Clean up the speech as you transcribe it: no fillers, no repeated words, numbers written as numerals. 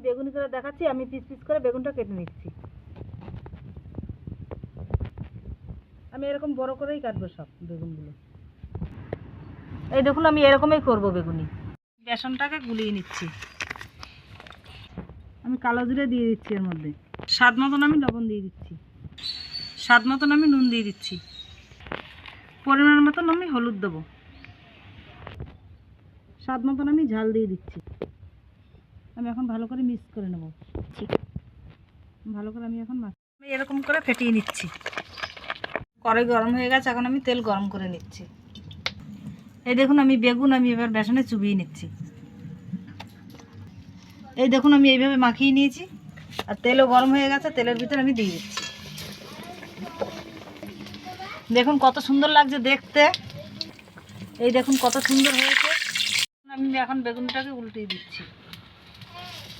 বেগুনি করে দেখাচ্ছি। আমি পিস পিস করে বেগুনটা কেটে নিচ্ছি। আমি এরকম বড় করেই কাটবো সব বেগুনগুলো। এই দেখুন আমি এরকমই করব বেগুনি। বেসনটাকে গুলিয়ে নিচ্ছি। আমি কালো জিরে দিয়ে দিচ্ছি এর মধ্যে। স্বাদ মতন আমি লবণ দিয়ে দিচ্ছি। স্বাদ মতন আমি নুন দিয়ে দিচ্ছি। পরিমাণ মতন আমি হলুদ দেবো। স্বাদ মতন আমি ঝাল দিয়ে দিচ্ছি। আমি এখন ভালো করে মিক্স করে নেব। ভালো করে আমি এখন এরকম করে ফেটিয়ে নিচ্ছি। কড়াই গরম হয়ে গেছে, এখন আমি তেল গরম করে নিচ্ছি। এই দেখুন আমি বেগুন আমি এবার বেসনে চুবিয়ে নিচ্ছি। এই দেখুন আমি এইভাবে মাখিয়ে নিয়েছি, আর তেলও গরম হয়ে গেছে। তেলের ভিতরে আমি দিয়ে দিচ্ছি। দেখুন কত সুন্দর লাগছে দেখতে। এই দেখুন কত সুন্দর হয়েছে। আমি এখন বেগুনটাকে উল্টিয়ে দিচ্ছি।